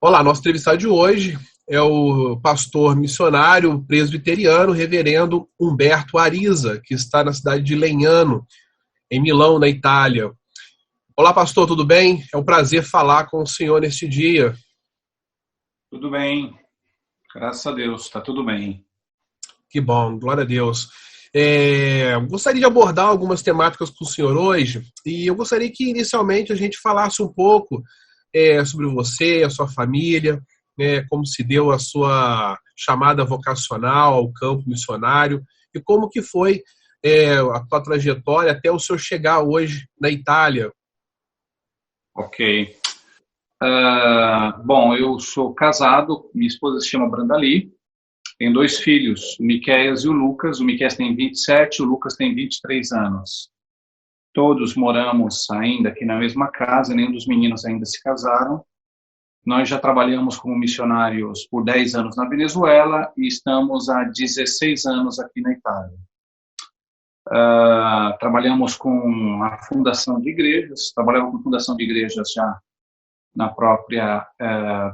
Olá, nosso entrevistado de hoje é o pastor missionário presbiteriano, reverendo Humberto Ariza, que está na cidade de Legnano, em Milão, na Itália. Olá, pastor, tudo bem? É um prazer falar com o senhor neste dia. Tudo bem, graças a Deus, está tudo bem. Que bom, glória a Deus. Gostaria de abordar algumas temáticas com o senhor hoje, e eu gostaria que inicialmente a gente falasse um pouco sobre você, a sua família, né, como se deu a sua chamada vocacional ao campo missionário, e como que foi a sua trajetória até o senhor chegar hoje na Itália. Ok. Bom, eu sou casado, minha esposa se chama Brandali, tenho dois filhos, o Miqueias e o Lucas. O Miqueias tem 27, o Lucas tem 23 anos. Todos moramos ainda aqui na mesma casa, nenhum dos meninos ainda se casaram. Nós já trabalhamos como missionários por 10 anos na Venezuela e estamos há 16 anos aqui na Itália. Trabalhamos com a fundação de igrejas, trabalhamos com fundação de igrejas já na própria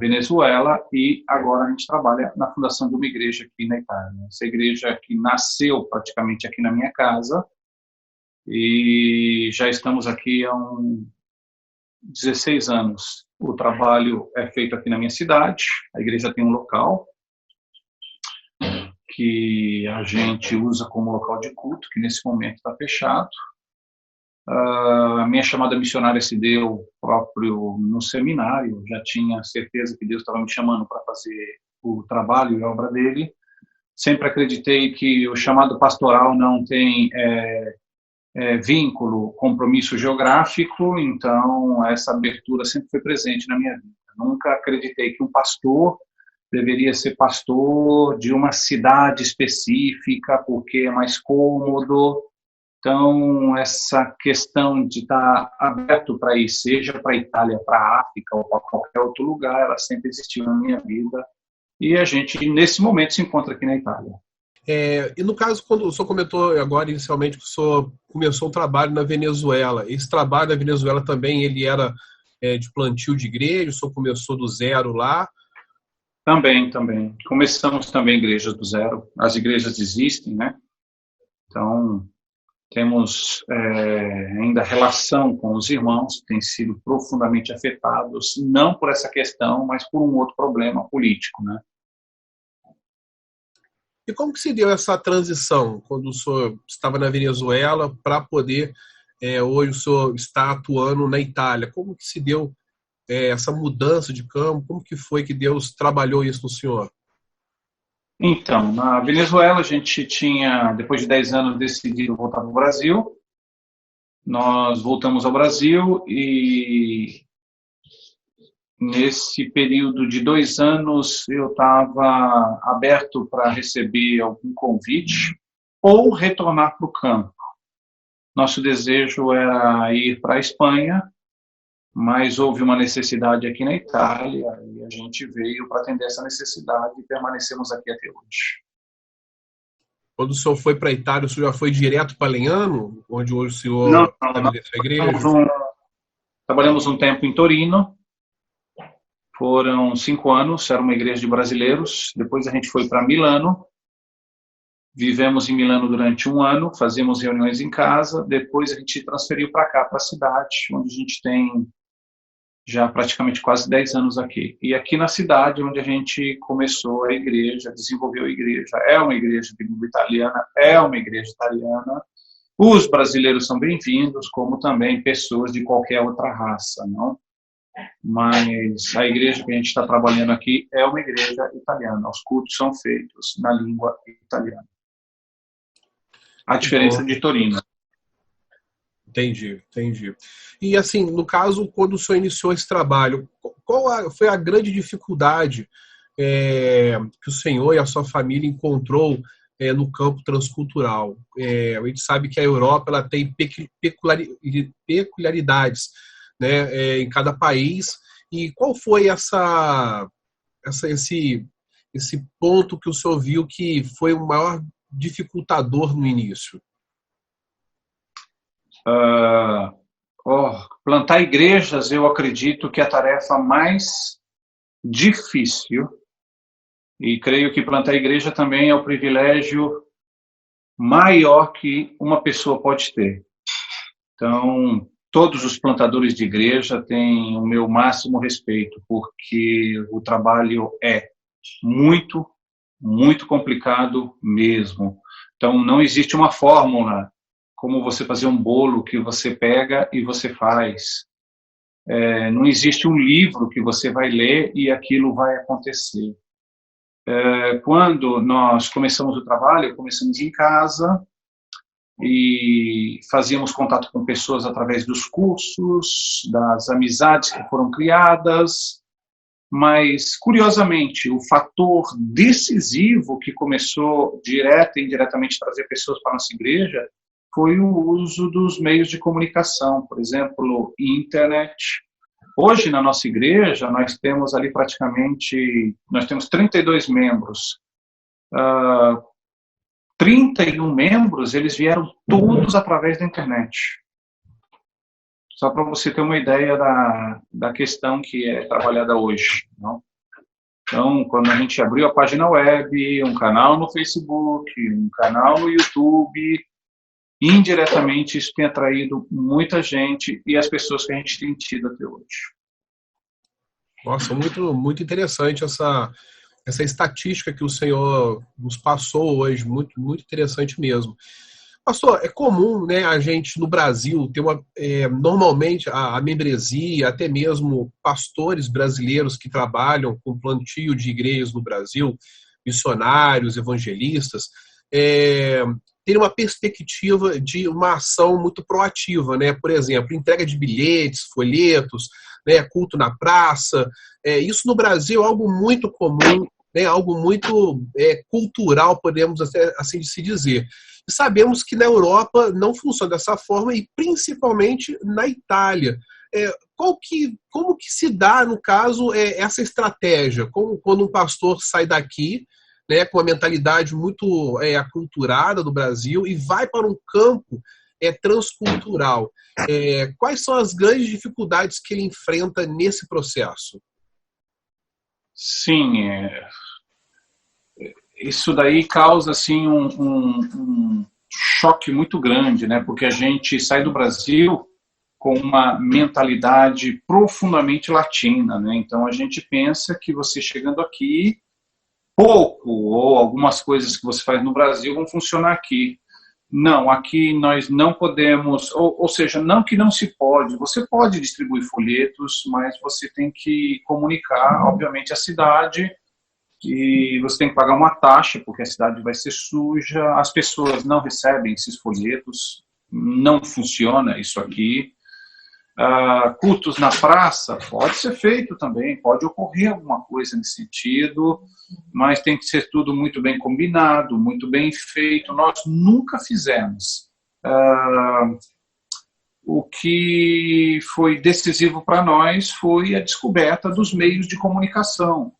Venezuela, e agora a gente trabalha na fundação de uma igreja aqui na Itália. Essa igreja que nasceu praticamente aqui na minha casa, e já estamos aqui há 16 anos. O trabalho é feito aqui na minha cidade, a igreja tem um local que a gente usa como local de culto, que nesse momento está fechado. A minha chamada missionária se deu próprio no seminário, já tinha certeza que Deus estava me chamando para fazer o trabalho e a obra dele. Sempre acreditei que o chamado pastoral não tem vínculo, compromisso geográfico, então essa abertura sempre foi presente na minha vida. Nunca acreditei que um pastor deveria ser pastor de uma cidade específica, porque é mais cômodo. Então, essa questão de estar aberto para ir, seja para a Itália, para a África ou para qualquer outro lugar, ela sempre existiu na minha vida. E a gente, nesse momento, se encontra aqui na Itália. E no caso, quando o senhor comentou agora inicialmente que o senhor começou um trabalho na Venezuela, esse trabalho na Venezuela também ele era de plantio de igreja, o senhor começou do zero lá? Também. Começamos também igrejas do zero. As igrejas existem, né? Então, temos ainda relação com os irmãos que têm sido profundamente afetados, não por essa questão, mas por um outro problema político, né? E como que se deu essa transição quando o senhor estava na Venezuela para poder hoje o senhor estar atuando na Itália? Como que se deu essa mudança de campo? Como que foi que Deus trabalhou isso no senhor? Então, na Venezuela, a gente tinha, depois de 10 anos, decidido voltar para o Brasil. Nós voltamos ao Brasil e, nesse período de 2 anos, eu estava aberto para receber algum convite ou retornar para o campo. Nosso desejo era ir para a Espanha, mas houve uma necessidade aqui na Itália e a gente veio para atender essa necessidade e permanecemos aqui até hoje. Quando o senhor foi para a Itália, o senhor já foi direto para Lenhano, onde hoje o Não, senhor não, nós estabelece a igreja? trabalhamos um tempo em Torino, foram 5 anos, era uma igreja de brasileiros. Depois a gente foi para Milano, vivemos em Milano durante 1 ano, fazíamos reuniões em casa. Depois a gente transferiu para cá, para a cidade, onde a gente tem já praticamente quase 10 anos aqui. E aqui na cidade, onde a gente começou a igreja, desenvolveu a igreja, é uma igreja de língua italiana, é uma igreja italiana. Os brasileiros são bem-vindos, como também pessoas de qualquer outra raça, não? Mas a igreja que a gente está trabalhando aqui é uma igreja italiana. Os cultos são feitos na língua italiana. A Que bom, diferença de Torino. entendi. E assim, no caso, quando o senhor iniciou esse trabalho, foi a grande dificuldade que o senhor e a sua família encontrou no campo transcultural? A gente sabe que a Europa ela tem peculiaridades, né, em cada país. E qual foi essa, esse ponto que o senhor viu que foi o maior dificultador no início? Plantar igrejas, eu acredito que é a tarefa mais difícil, e creio que plantar igreja também é o privilégio maior que uma pessoa pode ter. Então, todos os plantadores de igreja têm o meu máximo respeito, porque o trabalho é muito, muito complicado mesmo. Então, não existe uma fórmula como você fazer um bolo que você pega e você faz. Não existe um livro que você vai ler e aquilo vai acontecer. Quando nós começamos o trabalho, começamos em casa e fazíamos contato com pessoas através dos cursos, das amizades que foram criadas, mas, curiosamente, o fator decisivo que começou direta e indiretamente a trazer pessoas para a nossa igreja foi o uso dos meios de comunicação, por exemplo, internet. Hoje, na nossa igreja, nós temos ali nós temos 32 membros. 31 membros, eles vieram todos através da internet. Só para você ter uma ideia da questão que é trabalhada hoje. Não? Então, quando a gente abriu a página web, um canal no Facebook, um canal no YouTube, indiretamente isso tem atraído muita gente e as pessoas que a gente tem tido até hoje. Nossa, muito, muito interessante essa estatística que o senhor nos passou hoje, muito, muito interessante mesmo. Pastor, é comum, né, a gente no Brasil ter normalmente a membresia, até mesmo pastores brasileiros que trabalham com plantio de igrejas no Brasil, missionários, evangelistas, terem uma perspectiva de uma ação muito proativa, né? Por exemplo, entrega de bilhetes, folhetos, né, culto na praça. Isso no Brasil é algo muito comum, né, algo muito cultural, podemos assim se dizer. E sabemos que na Europa não funciona dessa forma e principalmente na Itália. Como que se dá, no caso, essa estratégia? Como quando um pastor sai daqui, né, com uma mentalidade muito aculturada do Brasil e vai para um campo transcultural? Quais são as grandes dificuldades que ele enfrenta nesse processo? Sim, isso daí causa assim um choque muito grande, né? Porque a gente sai do Brasil com uma mentalidade profundamente latina, né? Então a gente pensa que você chegando aqui, pouco ou algumas coisas que você faz no Brasil vão funcionar aqui. Não, aqui nós não podemos, ou seja, não que não se pode, você pode distribuir folhetos, mas você tem que comunicar, obviamente, a cidade, e você tem que pagar uma taxa, porque a cidade vai ser suja, as pessoas não recebem esses folhetos, não funciona isso aqui. Cultos na praça, pode ser feito também, pode ocorrer alguma coisa nesse sentido, mas tem que ser tudo muito bem combinado, muito bem feito. Nós nunca fizemos. O que foi decisivo para nós foi a descoberta dos meios de comunicação.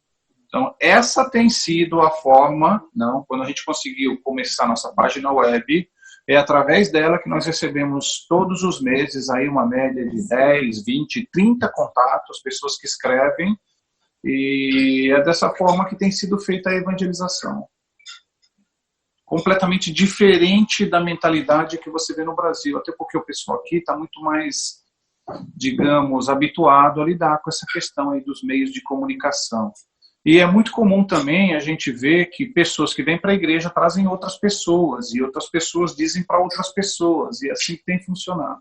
Então, essa tem sido a forma, quando a gente conseguiu começar nossa página web, é através dela que nós recebemos todos os meses aí uma média de 10, 20, 30 contatos, pessoas que escrevem, e é dessa forma que tem sido feita a evangelização. Completamente diferente da mentalidade que você vê no Brasil, até porque o pessoal aqui está muito mais, digamos, habituado a lidar com essa questão aí dos meios de comunicação. E é muito comum também a gente ver que pessoas que vêm para a igreja trazem outras pessoas, e outras pessoas dizem para outras pessoas, e é assim que tem funcionado.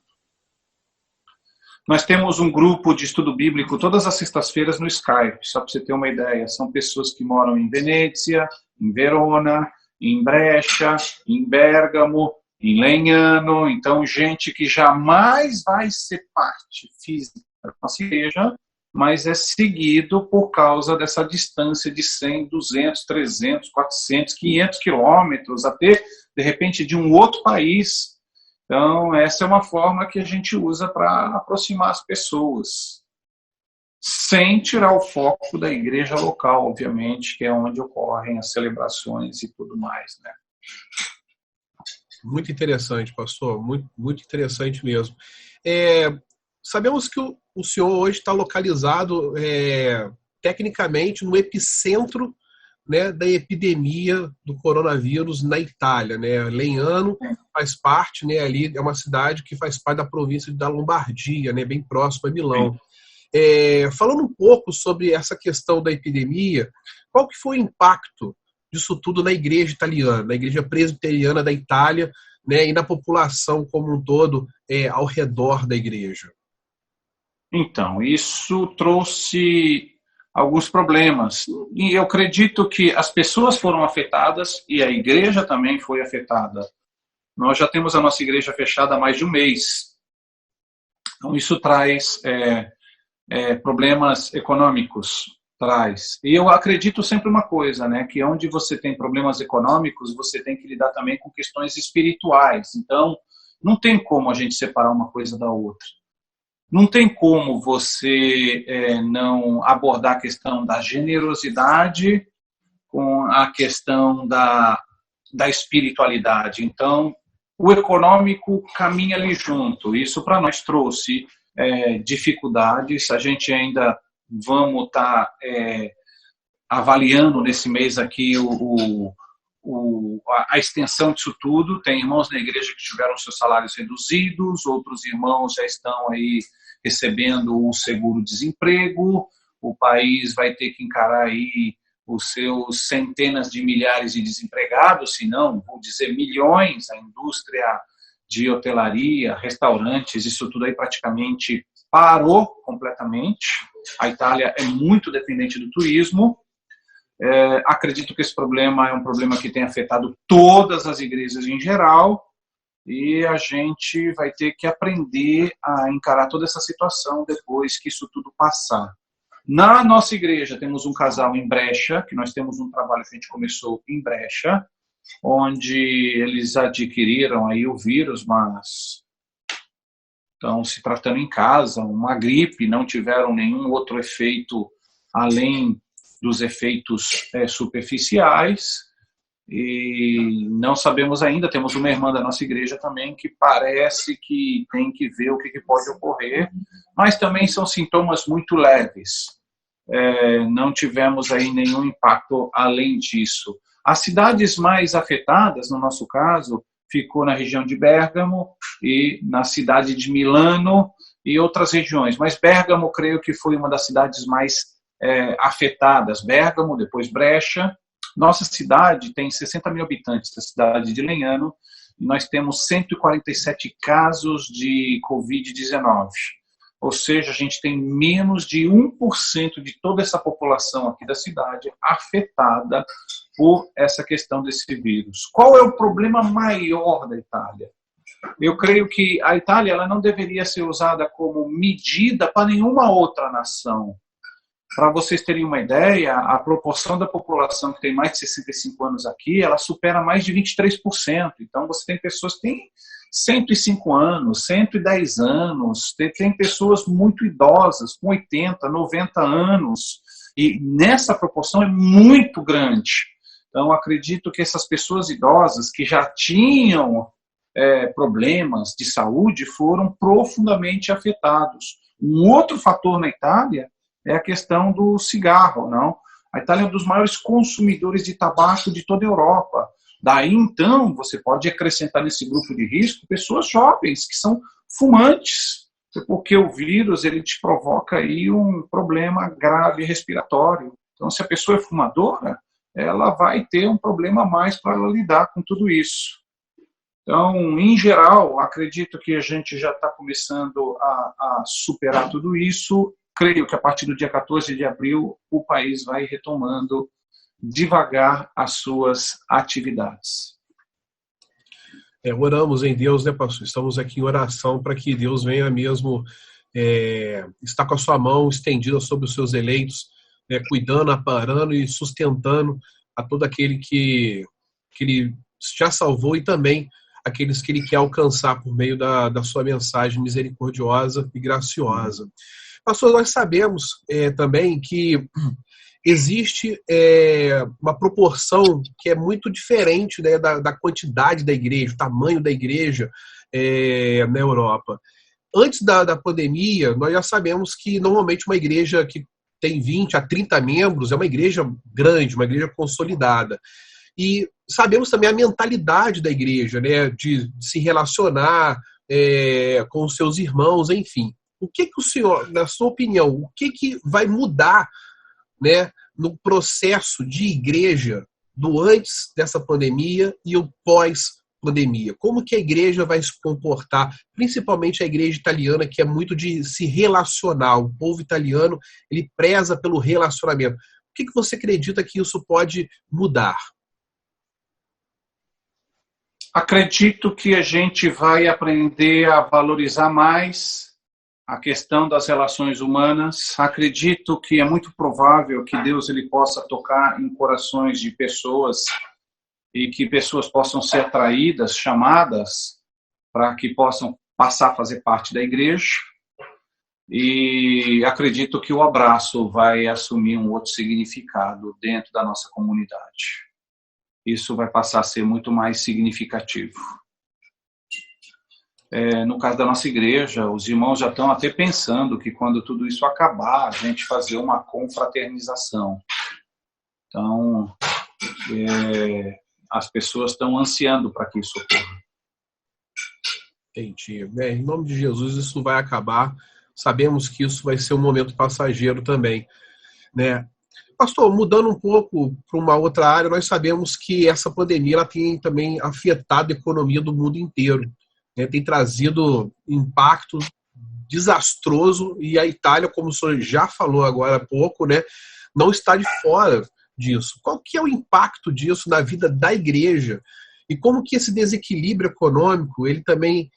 Nós temos um grupo de estudo bíblico todas as sextas-feiras no Skype, só para você ter uma ideia. São pessoas que moram em Venezia, em Verona, em Brescia, em Bérgamo, em Legnano. Então, gente que jamais vai ser parte física da nossa igreja, mas é seguido por causa dessa distância de 100, 200, 300, 400, 500 quilômetros, até, de repente, de um outro país. Então, essa é uma forma que a gente usa para aproximar as pessoas, sem tirar o foco da igreja local, obviamente, que é onde ocorrem as celebrações e tudo mais, né? Muito interessante, pastor, muito, muito interessante mesmo. Sabemos que o senhor hoje está localizado tecnicamente, no epicentro, né, da epidemia do coronavírus na Itália, né? Legnano faz parte, né, ali é uma cidade que faz parte da província da Lombardia, né, bem próximo a Milão. Falando um pouco sobre essa questão da epidemia, qual que foi o impacto disso tudo na igreja italiana, na igreja presbiteriana da Itália, né, e na população como um todo ao redor da igreja? Então, isso trouxe alguns problemas. E eu acredito que as pessoas foram afetadas e a igreja também foi afetada. Nós já temos a nossa igreja fechada há mais de um mês. Então, isso traz problemas econômicos. Traz. E eu acredito sempre uma coisa, né? Que onde você tem problemas econômicos, você tem que lidar também com questões espirituais. Então, não tem como a gente separar uma coisa da outra. Não tem como você não abordar a questão da generosidade com a questão da espiritualidade. Então, o econômico caminha ali junto. Isso para nós trouxe dificuldades. A gente ainda vamos estar avaliando nesse mês aqui a extensão disso tudo. Tem irmãos na igreja que tiveram seus salários reduzidos, outros irmãos já estão aí recebendo o seguro-desemprego, o país vai ter que encarar aí os seus centenas de milhares de desempregados, se não, vou dizer milhões, a indústria de hotelaria, restaurantes, isso tudo aí praticamente parou completamente. A Itália é muito dependente do turismo. Acredito que esse problema é um problema que tem afetado todas as igrejas em geral e a gente vai ter que aprender a encarar toda essa situação depois que isso tudo passar. Na nossa igreja temos um casal em Brescia, que nós temos um trabalho que a gente começou em Brescia, onde eles adquiriram aí o vírus, mas estão se tratando em casa, uma gripe, não tiveram nenhum outro efeito além dos efeitos superficiais, e não sabemos ainda. Temos uma irmã da nossa igreja também que parece que tem que ver o que pode ocorrer, mas também são sintomas muito leves. Não tivemos aí nenhum impacto além disso. As cidades mais afetadas, no nosso caso, ficou na região de Bérgamo e na cidade de Milano e outras regiões, mas Bérgamo creio que foi uma das cidades mais afetadas. Bérgamo, depois Brescia. Nossa cidade tem 60 mil habitantes, a cidade de Legnano, e nós temos 147 casos de Covid-19. Ou seja, a gente tem menos de 1% de toda essa população aqui da cidade afetada por essa questão desse vírus. Qual é o problema maior da Itália? Eu creio que a Itália ela não deveria ser usada como medida para nenhuma outra nação. Para vocês terem uma ideia, a proporção da população que tem mais de 65 anos aqui, ela supera mais de 23%. Então, você tem pessoas que têm 105 anos, 110 anos, tem pessoas muito idosas, com 80, 90 anos, e nessa proporção é muito grande. Então, acredito que essas pessoas idosas que já tinham problemas de saúde foram profundamente afetados. Um outro fator na Itália é a questão do cigarro, não? A Itália é um dos maiores consumidores de tabaco de toda a Europa. Daí, então, você pode acrescentar nesse grupo de risco pessoas jovens que são fumantes, porque o vírus ele te provoca aí um problema grave respiratório. Então, se a pessoa é fumadora, ela vai ter um problema a mais para ela lidar com tudo isso. Então, em geral, acredito que a gente já está começando a superar tudo isso. Creio que a partir do dia 14 de abril o país vai retomando devagar as suas atividades. Oramos em Deus, né, pastor? Estamos aqui em oração para que Deus venha mesmo estar com a sua mão estendida sobre os seus eleitos, cuidando, amparando e sustentando a todo aquele que Ele já salvou e também aqueles que Ele quer alcançar por meio da sua mensagem misericordiosa e graciosa. Pastor, nós sabemos também que existe uma proporção que é muito diferente, né, da quantidade da igreja, o tamanho da igreja na Europa. Antes da pandemia, nós já sabemos que normalmente uma igreja que tem 20 a 30 membros, é uma igreja grande, uma igreja consolidada. E sabemos também a mentalidade da igreja, né, de se relacionar com os seus irmãos, enfim. O que o senhor, na sua opinião, o que vai mudar, né, no processo de igreja do antes dessa pandemia e o pós-pandemia? Como que a igreja vai se comportar, principalmente a igreja italiana, que é muito de se relacionar? O povo italiano, ele preza pelo relacionamento. O que você acredita que isso pode mudar? Acredito que a gente vai aprender a valorizar mais a questão das relações humanas. Acredito que é muito provável que Deus ele possa tocar em corações de pessoas e que pessoas possam ser atraídas, chamadas, para que possam passar a fazer parte da igreja. E acredito que o abraço vai assumir um outro significado dentro da nossa comunidade. Isso vai passar a ser muito mais significativo. No caso da nossa igreja, os irmãos já estão até pensando que quando tudo isso acabar, a gente fazer uma confraternização. Então, as pessoas estão ansiando para que isso ocorra. Entendi. Em nome de Jesus, isso vai acabar. Sabemos que isso vai ser um momento passageiro também, né? Pastor, mudando um pouco para uma outra área, nós sabemos que essa pandemia ela tem também afetado a economia do mundo inteiro, né? Tem trazido impacto desastroso e a Itália, como o senhor já falou agora há pouco, né, não está de fora disso. Qual que é o impacto disso na vida da igreja? E como que esse desequilíbrio econômico ele também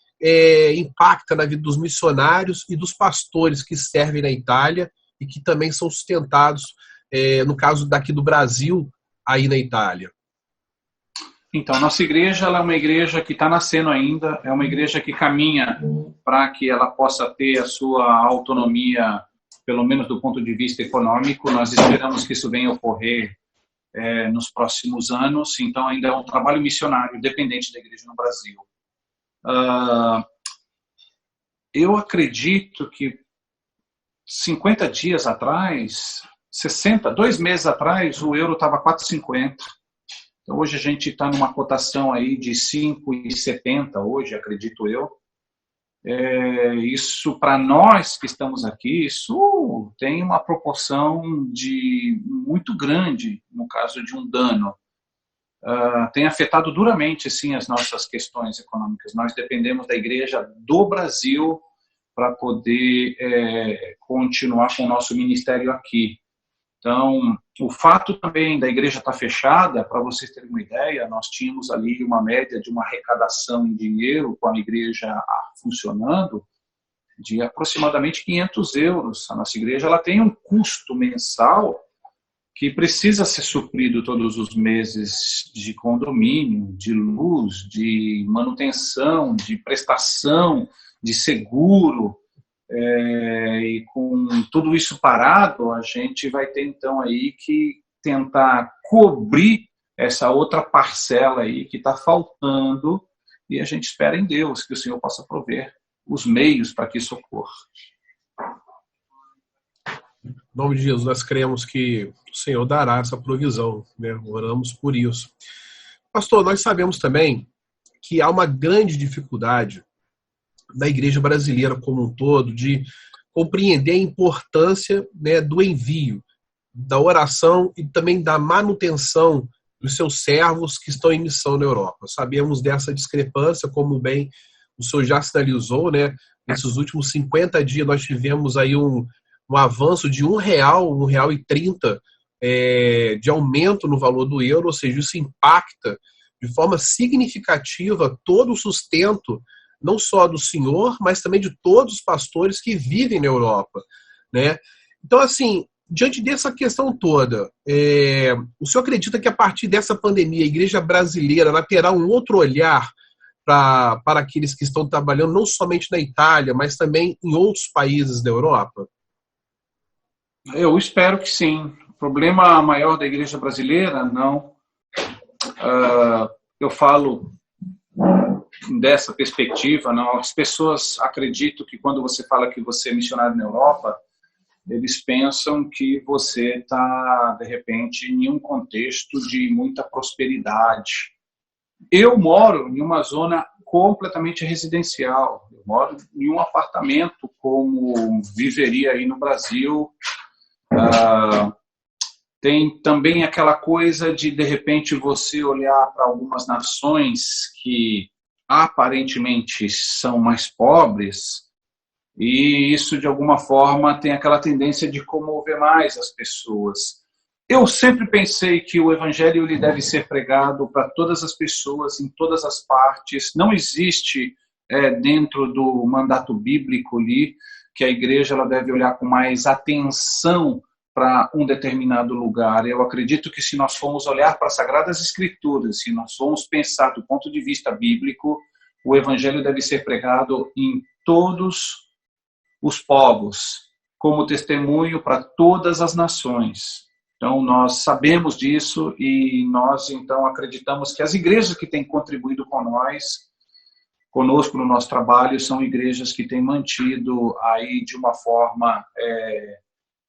impacta na vida dos missionários e dos pastores que servem na Itália e que também são sustentados, no caso daqui do Brasil, aí na Itália? Então, nossa igreja ela é uma igreja que está nascendo ainda, é uma igreja que caminha para que ela possa ter a sua autonomia, pelo menos do ponto de vista econômico. Nós esperamos que isso venha a ocorrer nos próximos anos, então ainda é um trabalho missionário dependente da igreja no Brasil. Eu acredito que 50 dias atrás, 2 meses atrás, o euro estava 4,50. Então, hoje a gente está numa cotação aí de 5,70 hoje, acredito eu. Isso, para nós que estamos aqui, isso tem uma proporção muito grande, no caso de um dano. Tem afetado duramente, sim, as nossas questões econômicas. Nós dependemos da igreja do Brasil para poder continuar com o nosso ministério aqui. Então, o fato também da igreja estar fechada, para vocês terem uma ideia, nós tínhamos ali uma média de uma arrecadação em dinheiro com a igreja funcionando de aproximadamente 500 euros. A nossa igreja ela tem um custo mensal que precisa ser suprido todos os meses de condomínio, de luz, de manutenção, de prestação, de seguro. E com tudo isso parado, a gente vai ter então aí que tentar cobrir essa outra parcela aí que está faltando, e a gente espera em Deus que o Senhor possa prover os meios para que isso ocorra. Em nome de Jesus, nós cremos que o Senhor dará essa provisão, né? Oramos por isso. Pastor, nós sabemos também que há uma grande dificuldade da igreja brasileira como um todo de compreender a importância, né, do envio, da oração e também da manutenção dos seus servos que estão em missão na Europa. Sabemos dessa discrepância, como bem o senhor já sinalizou, né? Nesses últimos 50 dias nós tivemos aí um avanço de R$1,30 de aumento no valor do euro, ou seja, isso impacta de forma significativa todo o sustento, não só do senhor, mas também de todos os pastores que vivem na Europa, né? Então, assim, diante dessa questão toda, o senhor acredita que a partir dessa pandemia a igreja brasileira ela terá um outro olhar para aqueles que estão trabalhando não somente na Itália, mas também em outros países da Europa? Eu espero que sim. O problema maior da igreja brasileira, não. Eu falo dessa perspectiva, não. As pessoas acreditam que quando você fala que você é missionário na Europa, eles pensam que você está, de repente, em um contexto de muita prosperidade. Eu moro em uma zona completamente residencial. Eu moro em um apartamento como viveria aí no Brasil. Tem também aquela coisa de repente, você olhar para algumas nações que aparentemente são mais pobres, e isso, de alguma forma, tem aquela tendência de comover mais as pessoas. Eu sempre pensei que o evangelho ele deve ser pregado para todas as pessoas, em todas as partes. Não existe, dentro do mandato bíblico ali, que a igreja ela deve olhar com mais atenção para um determinado lugar. Eu acredito que se nós formos olhar para as Sagradas Escrituras, se nós formos pensar do ponto de vista bíblico, o evangelho deve ser pregado em todos os povos, como testemunho para todas as nações. Então, nós sabemos disso e nós, então, acreditamos que as igrejas que têm contribuído conosco no nosso trabalho, são igrejas que têm mantido aí de uma forma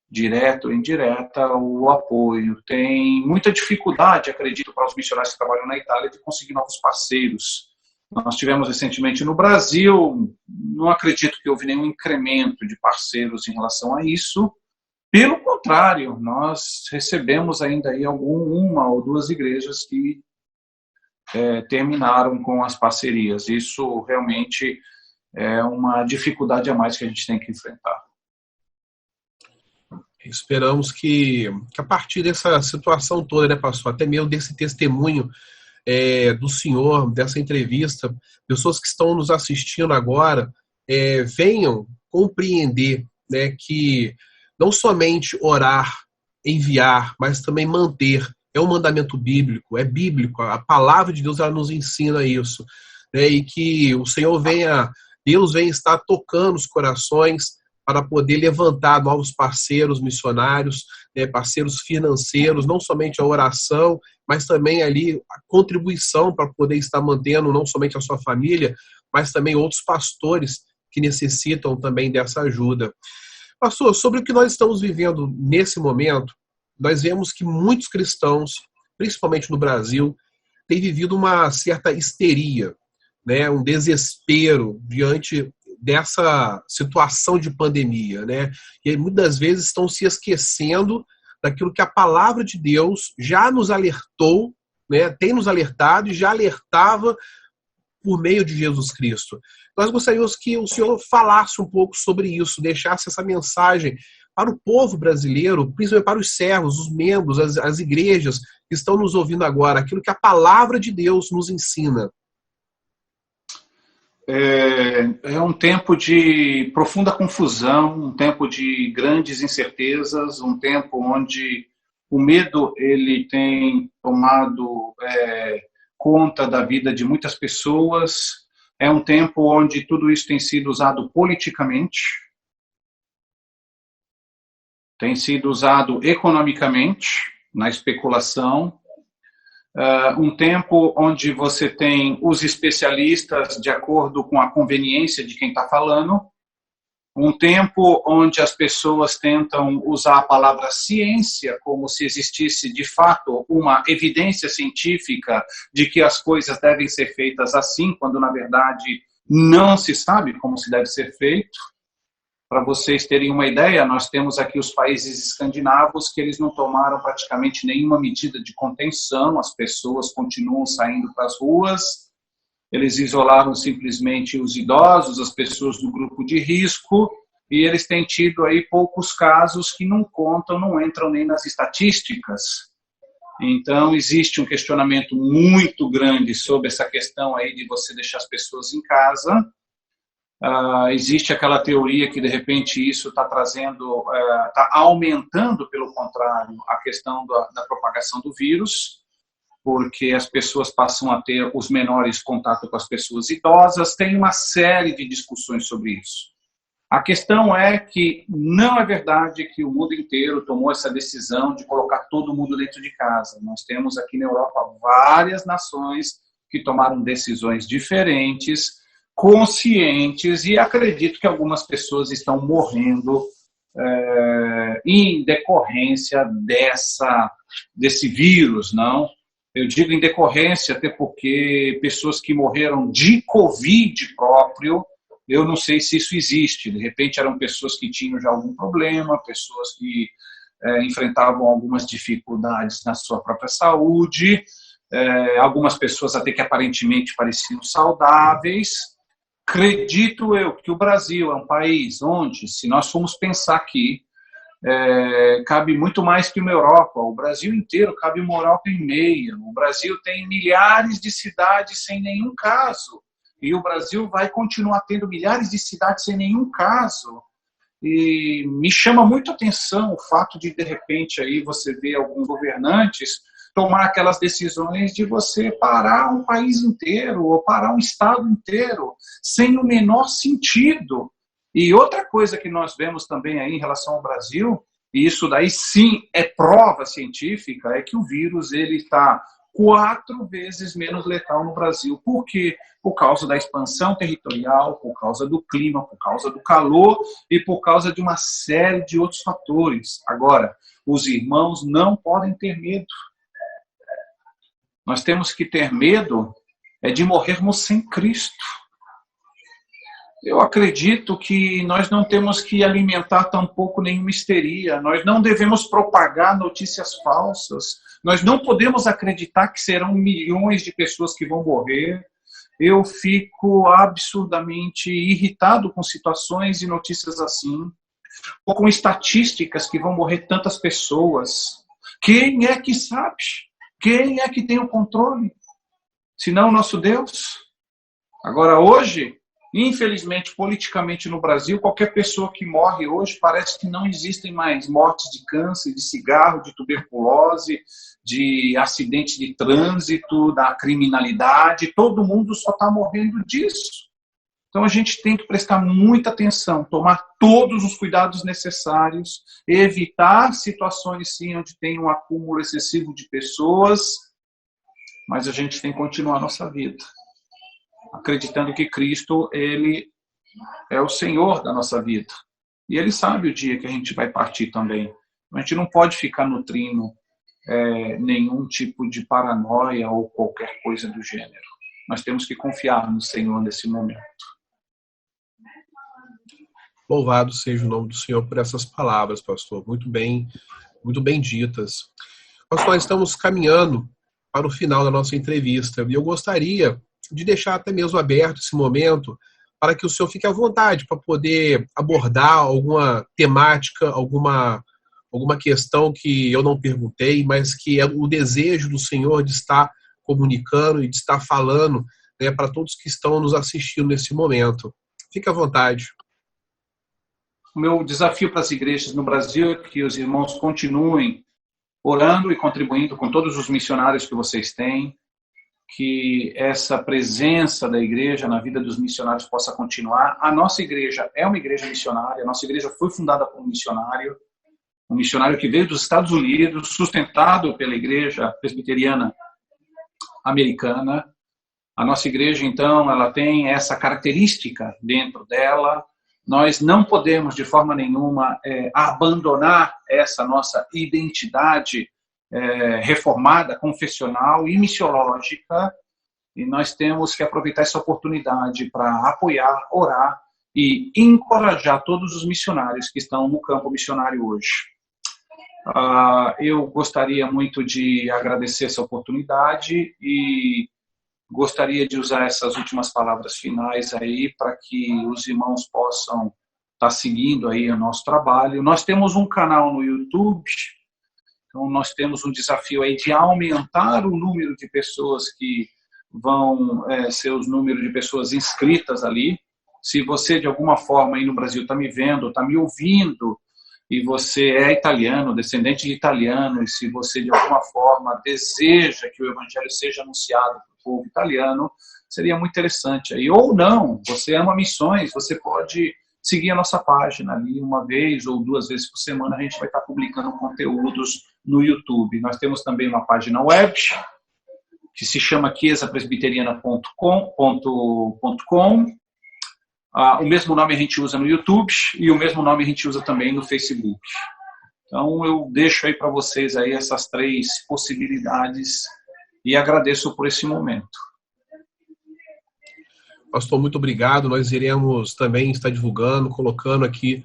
direta ou indireta o apoio. Tem muita dificuldade, acredito, para os missionários que trabalham na Itália de conseguir novos parceiros. Nós tivemos recentemente no Brasil, não acredito que houve nenhum incremento de parceiros em relação a isso. Pelo contrário, nós recebemos ainda aí uma ou duas igrejas que terminaram com as parcerias. Isso realmente é uma dificuldade a mais que a gente tem que enfrentar. Esperamos que a partir dessa situação toda, né, pastor, até mesmo desse testemunho do senhor, dessa entrevista, pessoas que estão nos assistindo agora venham compreender, né, que não somente orar, enviar, mas também manter. É um mandamento bíblico, é bíblico. A palavra de Deus ela nos ensina isso, né, e que o Senhor Deus venha estar tocando os corações para poder levantar novos parceiros missionários, parceiros financeiros, não somente a oração, mas também ali a contribuição para poder estar mantendo não somente a sua família, mas também outros pastores que necessitam também dessa ajuda. Pastor, sobre o que nós estamos vivendo nesse momento, nós vemos que muitos cristãos, principalmente no Brasil, têm vivido uma certa histeria, né, um desespero diante dessa situação de pandemia, né? E muitas vezes estão se esquecendo daquilo que a palavra de Deus já nos alertou, né? Tem nos alertado e já alertava por meio de Jesus Cristo. Nós gostaríamos que o senhor falasse um pouco sobre isso, deixasse essa mensagem para o povo brasileiro, principalmente para os servos, os membros, as igrejas que estão nos ouvindo agora, aquilo que a palavra de Deus nos ensina. É um tempo de profunda confusão, um tempo de grandes incertezas, um tempo onde o medo ele tem tomado conta da vida de muitas pessoas. É um tempo onde tudo isso tem sido usado politicamente, tem sido usado economicamente, na especulação. Um tempo onde você tem os especialistas de acordo com a conveniência de quem está falando, um tempo onde as pessoas tentam usar a palavra ciência como se existisse de fato uma evidência científica de que as coisas devem ser feitas assim, quando na verdade não se sabe como se deve ser feito. Para vocês terem uma ideia, nós temos aqui os países escandinavos que eles não tomaram praticamente nenhuma medida de contenção, as pessoas continuam saindo para as ruas, eles isolaram simplesmente os idosos, as pessoas do grupo de risco, e eles têm tido aí poucos casos que não contam, não entram nem nas estatísticas. Então, existe um questionamento muito grande sobre essa questão aí de você deixar as pessoas em casa. Existe aquela teoria que, de repente, isso está trazendo, está aumentando, pelo contrário, a questão da propagação do vírus, porque as pessoas passam a ter os menores contatos com as pessoas idosas. Tem uma série de discussões sobre isso. A questão é que não é verdade que o mundo inteiro tomou essa decisão de colocar todo mundo dentro de casa. Nós temos aqui na Europa várias nações que tomaram decisões diferentes, conscientes, e acredito que algumas pessoas estão morrendo em decorrência desse vírus, não? Eu digo em decorrência até porque pessoas que morreram de Covid próprio, eu não sei se isso existe. De repente eram pessoas que tinham já algum problema, pessoas que enfrentavam algumas dificuldades na sua própria saúde, algumas pessoas até que aparentemente pareciam saudáveis. Acredito eu que o Brasil é um país onde, se nós formos pensar aqui, cabe muito mais que uma Europa. O Brasil inteiro cabe uma Europa e meia. O Brasil tem milhares de cidades sem nenhum caso. E o Brasil vai continuar tendo milhares de cidades sem nenhum caso. E me chama muito a atenção o fato de repente, aí você ver alguns governantes tomar aquelas decisões de você parar um país inteiro ou parar um estado inteiro, sem o menor sentido. E outra coisa que nós vemos também aí em relação ao Brasil, e isso daí sim é prova científica, é que o vírus ele está 4 vezes menos letal no Brasil. Por quê? Por causa da expansão territorial, por causa do clima, por causa do calor e por causa de uma série de outros fatores. Agora, os irmãos não podem ter medo. Nós temos que ter medo de morrermos sem Cristo. Eu acredito que nós não temos que alimentar tampouco nenhuma histeria. Nós não devemos propagar notícias falsas. Nós não podemos acreditar que serão milhões de pessoas que vão morrer. Eu fico absurdamente irritado com situações e notícias assim, ou com estatísticas que vão morrer tantas pessoas. Quem é que sabe? Quem é que tem o controle? Se não o nosso Deus? Agora, hoje, infelizmente, politicamente no Brasil, qualquer pessoa que morre hoje parece que não existem mais mortes de câncer, de cigarro, de tuberculose, de acidente de trânsito, da criminalidade. Todo mundo só está morrendo disso. Então a gente tem que prestar muita atenção, tomar todos os cuidados necessários, evitar situações sim onde tem um acúmulo excessivo de pessoas, mas a gente tem que continuar a nossa vida, acreditando que Cristo, ele é o Senhor da nossa vida. E ele sabe o dia que a gente vai partir também. A gente não pode ficar nutrindo nenhum tipo de paranoia ou qualquer coisa do gênero. Nós temos que confiar no Senhor nesse momento. Louvado seja o nome do Senhor por essas palavras, pastor. Muito bem ditas. Pastor, nós estamos caminhando para o final da nossa entrevista e eu gostaria de deixar até mesmo aberto esse momento para que o senhor fique à vontade para poder abordar alguma temática, alguma questão que eu não perguntei, mas que é o desejo do Senhor de estar comunicando e de estar falando, né, para todos que estão nos assistindo nesse momento. Fique à vontade. O meu desafio para as igrejas no Brasil é que os irmãos continuem orando e contribuindo com todos os missionários que vocês têm, que essa presença da igreja na vida dos missionários possa continuar. A nossa igreja é uma igreja missionária, a nossa igreja foi fundada por um missionário que veio dos Estados Unidos, sustentado pela igreja presbiteriana americana. A nossa igreja, então, ela tem essa característica dentro dela. Nós não podemos, de forma nenhuma, abandonar essa nossa identidade reformada, confessional e missiológica, e nós temos que aproveitar essa oportunidade para apoiar, orar e encorajar todos os missionários que estão no campo missionário hoje. Eu gostaria muito de agradecer essa oportunidade e gostaria de usar essas últimas palavras finais aí para que os irmãos possam estar seguindo aí o nosso trabalho. Nós temos um canal no YouTube, então nós temos um desafio aí de aumentar o número de pessoas que vão ser os números de pessoas inscritas ali. Se você de alguma forma aí no Brasil está me vendo, está me ouvindo, e você é italiano, descendente de italiano, e se você de alguma forma deseja que o evangelho seja anunciado para o povo italiano, seria muito interessante aí. Ou não, você ama missões, você pode seguir a nossa página ali uma vez ou 2 vezes por semana, a gente vai estar publicando conteúdos no YouTube. Nós temos também uma página web que se chama chiesapresbiteriana.com. O mesmo nome a gente usa no YouTube e o mesmo nome a gente usa também no Facebook. Então eu deixo aí para vocês aí essas 3 possibilidades e agradeço por esse momento. Pastor, muito obrigado. Nós iremos também estar divulgando, colocando aqui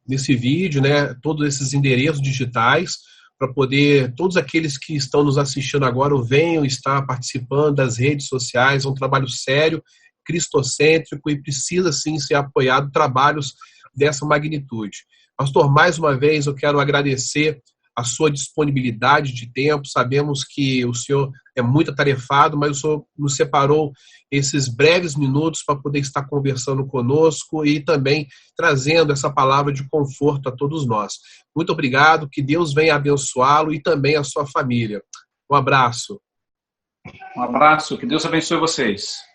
nesse vídeo, né, todos esses endereços digitais, para poder todos aqueles que estão nos assistindo agora venham estar participando das redes sociais. É um trabalho sério, cristocêntrico e precisa sim ser apoiado, trabalhos dessa magnitude. Pastor, mais uma vez eu quero agradecer a sua disponibilidade de tempo. Sabemos que o senhor é muito atarefado, mas o senhor nos separou esses breves minutos para poder estar conversando conosco e também trazendo essa palavra de conforto a todos nós. Muito obrigado, que Deus venha abençoá-lo e também a sua família. Um abraço. Um abraço, que Deus abençoe vocês.